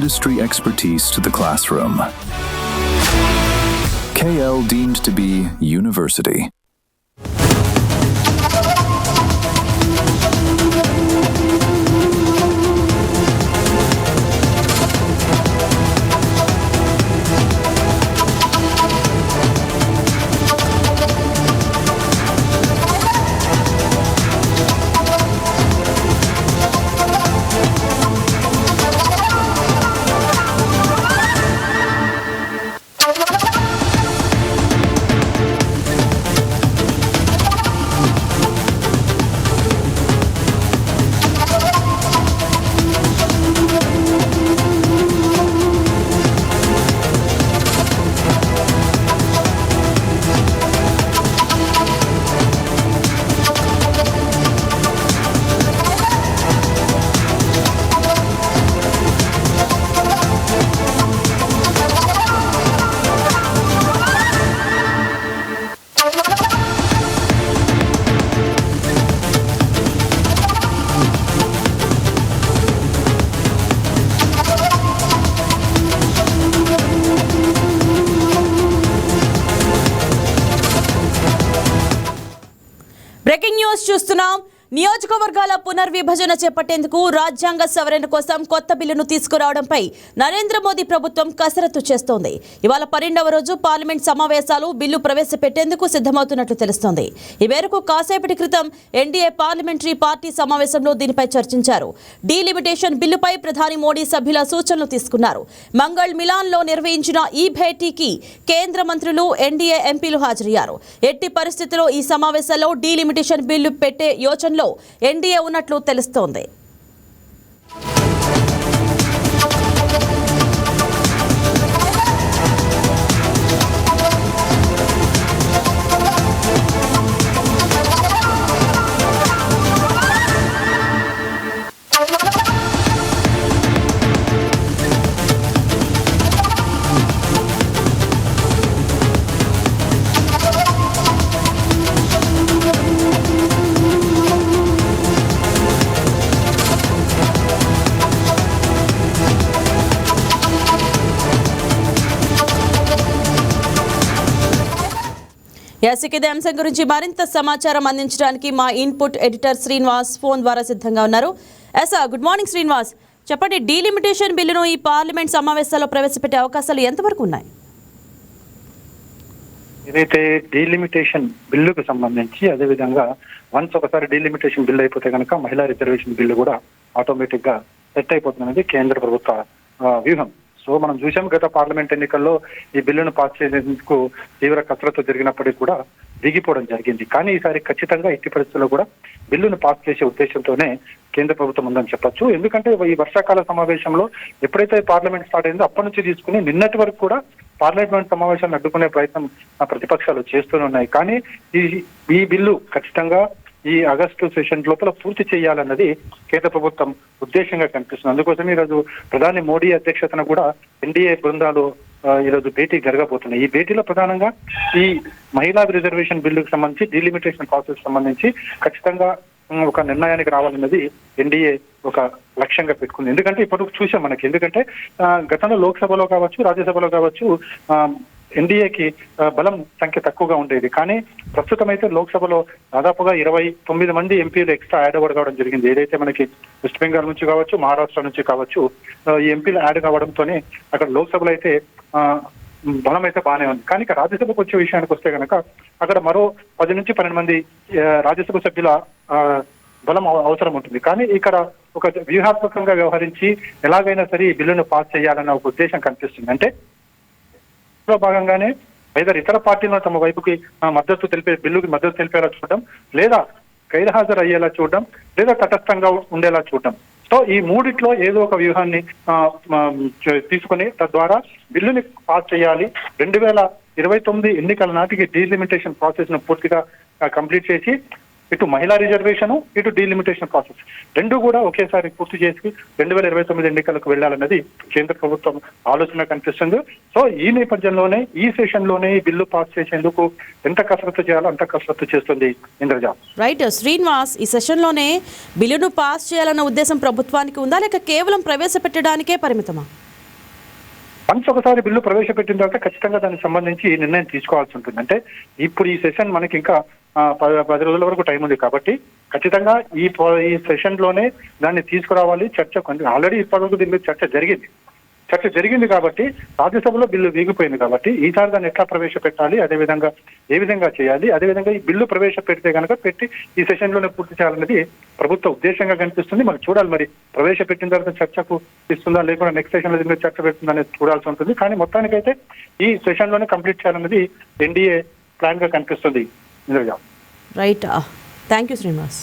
industry expertise to the classroom. KL deemed to be university. Breaking news చూస్తున్నాం. నియోజకవర్గాల పునర్విభజన చేపట్టేందుకు రాజ్యాంగ సవరణ కోసం కొత్త బిల్లును తీసుకురావడంపై నరేంద్ర మోదీ ప్రభుత్వం కసరత్తు చేస్తోంది. ఇవాళ 12వ రోజు పార్లమెంట్ సమావేశాలు బిల్లు ప్రవేశపెట్టేందుకు సిద్ధమవుతున్నట్లు తెలుస్తోంది. ఈ మేరకు కాసేపటి క్రితం ఎన్డీఏ పార్లమెంటరీ పార్టీ సమావేశంలో దీనిపై చర్చించారు. డీలిమిటేషన్ బిల్లుపై ప్రధాని మోడీ సభ్యుల సూచనలు తీసుకున్నారు. మంగళ్ మిలాన్లో నిర్వహించిన ఈ భేటీకి కేంద్ర మంత్రులు, ఎన్డీఏ ఎంపీలు హాజరయ్యారు. ఎట్టి పరిస్థితుల్లో ఈ సమావేశాల్లో డీలిమిటేషన్ బిల్లు పెట్టే యోచనలో ఎన్డీఏ ఉన్నట్లు తెలుస్తోంది. ఇదే అంశం గురించి మరింత సమాచారం అందించడానికి మా ఇన్పుట్ ఎడిటర్ శ్రీనివాస్ ఫోన్ ద్వారా సిద్ధంగా ఉన్నారు. గుడ్ మార్నింగ్ శ్రీనివాస్, చెప్పండి, డీలిమిటేషన్ బిల్లును ఈ పార్లమెంట్ సమావేశాల్లో ప్రవేశపెట్టే అవకాశాలు ఎంతవరకు ఉన్నాయి? ఏదైతే డీలిమిటేషన్ బిల్లుకు సంబంధించి, అదేవిధంగా వన్స్ ఒకసారి డీలిమిటేషన్ బిల్లు అయిపోతే కనుక మహిళా రిజర్వేషన్ బిల్లు కూడా ఆటోమేటిక్ గా సెట్ అయిపోతున్నది కేంద్ర ప్రభుత్వ వ్యూహం. సో మనం చూసాం, గత పార్లమెంట్ ఎన్నికల్లో ఈ బిల్లును పాస్ చేసేందుకు తీవ్ర కసరత్తు జరిగినప్పటికీ కూడా దిగిపోవడం జరిగింది. కానీ ఈసారి ఖచ్చితంగా ఎట్టి పరిస్థితుల్లో కూడా బిల్లును పాస్ చేసే ఉద్దేశంతోనే కేంద్ర ప్రభుత్వం ఉందని చెప్పొచ్చు. ఎందుకంటే ఈ వర్షాకాల సమావేశంలో ఎప్పుడైతే పార్లమెంట్ స్టార్ట్ అయిందో అప్పటి నుంచి తీసుకుని నిన్నటి వరకు కూడా పార్లమెంట్ సమావేశాలను అడ్డుకునే ప్రయత్నం ప్రతిపక్షాలు చేస్తూనే ఉన్నాయి. కానీ ఈ బిల్లు ఖచ్చితంగా ఈ ఆగస్టు సెషన్ లోపల పూర్తి చేయాలన్నది కేంద్ర ప్రభుత్వం ఉద్దేశంగా కనిపిస్తుంది. అందుకోసం ఈరోజు ప్రధాని మోడీ అధ్యక్షతన కూడా ఎన్డీఏ బృందాలు ఈరోజు భేటీ జరగబోతున్నాయి. ఈ భేటీలో ప్రధానంగా ఈ మహిళా రిజర్వేషన్ బిల్లుకు సంబంధించి, డీలిమిటేషన్ ప్రాసెస్ సంబంధించి ఖచ్చితంగా ఒక నిర్ణయానికి రావాలన్నది ఎన్డీఏ ఒక లక్ష్యంగా పెట్టుకుంది. ఎందుకంటే ఇప్పుడు చూసాం మనకి, ఎందుకంటే గతంలో లోక్సభలో కావచ్చు, రాజ్యసభలో కావచ్చు ఎన్డీఏకి బలం సంఖ్య తక్కువగా ఉండేది. కానీ ప్రస్తుతం అయితే లోక్సభలో దాదాపుగా 29 మంది ఎంపీలు ఎక్స్ట్రా యాడ్ అవ్వడం జరిగింది. ఏదైతే మనకి వెస్ట్ బెంగాల్ నుంచి కావచ్చు, మహారాష్ట్ర నుంచి కావచ్చు, ఈ ఎంపీలు యాడ్ కావడంతోనే అక్కడ లోక్సభలో అయితే బలం అయితే బాగానే ఉంది. కానీ ఇక రాజ్యసభకు వచ్చే విషయానికి వస్తే కనుక అక్కడ మరో 10 నుంచి 12 మంది రాజ్యసభ సభ్యుల బలం అవసరం ఉంటుంది. కానీ ఇక్కడ ఒక వ్యూహాత్మకంగా వ్యవహరించి ఎలాగైనా సరే ఈ బిల్లును పాస్ చేయాలన్న ఒక ఉద్దేశం కనిపిస్తుంది. అంటే భాగంగానే ఇతర పార్టీలను తమ వైపుకి బిల్లుకి మద్దతు తెలిపేలా చూడడం, లేదా గైర్హాజరు అయ్యేలా చూడడం, లేదా తటస్థంగా ఉండేలా చూడడం. సో ఈ మూడిట్లో ఏదో ఒక వ్యూహాన్ని తీసుకుని తద్వారా బిల్లుని పాస్ చేయాలి. 2029 ఎన్నికల నాటికి డీలిమిటేషన్ ప్రాసెస్ ను పూర్తిగా కంప్లీట్ చేసి ఇటు మహిళా రిజర్వేషన్, ఇటు డీలిమిటేషన్ ప్రాసెస్ రెండు కూడా ఒకేసారి పూర్తి చేసి 2029 ఎన్నికలకు వెళ్లాలన్నది కేంద్ర ప్రభుత్వం ఆలోచన కనిపిస్తుంది. సో ఈ నేపథ్యంలోనే ఈ సెషన్ లోనే ఈ బిల్లు పాస్ చేసేందుకు ఎంత కసరత్తు చేయాలో అంత కసరత్తు చేస్తుంది ఇంద్రజా. రైట్ శ్రీనివాస్, ఈ సెషన్ లోనే బిల్లును పాస్ చేయాలన్న ఉద్దేశం ప్రభుత్వానికి ఉందా, లేక కేవలం ప్రవేశపెట్టడానికే పరిమితమా? వన్స్ ఒకసారి బిల్లు ప్రవేశపెట్టిన తర్వాత ఖచ్చితంగా దానికి సంబంధించి నిర్ణయం తీసుకోవాల్సి ఉంటుంది. అంటే ఇప్పుడు ఈ సెషన్ మనకి ఇంకా 10 రోజుల వరకు టైం ఉంది కాబట్టి ఖచ్చితంగా ఈ సెషన్ లోనే దాన్ని తీసుకురావాలి. చర్చ ఆల్రెడీ ఇప్పటివరకు దీని మీద చర్చ జరిగింది కాబట్టి రాజ్యసభలో బిల్లు వీగిపోయింది కాబట్టి ఈసారి దాన్ని ఎట్లా ప్రవేశపెట్టాలి, అదేవిధంగా ఏ విధంగా చేయాలి, అదేవిధంగా ఈ బిల్లు ప్రవేశపెడితే కనుక పెట్టి ఈ సెషన్ లోనే పూర్తి చేయాలనేది ప్రభుత్వ ఉద్దేశంగా కనిపిస్తుంది. మరి చూడాలి, మరి ప్రవేశపెట్టిన తర్వాత చర్చకు ఇస్తుందా లేకుండా నెక్స్ట్ సెషన్ లో దీని మీద చర్చ పెడుతుందా అనేది చూడాల్సి ఉంటుంది. కానీ మొత్తానికైతే ఈ సెషన్ లోనే కంప్లీట్ చేయాలన్నది ఎన్డీఏ ప్లాన్ గా కనిపిస్తుంది. Right, thank you Srinivas.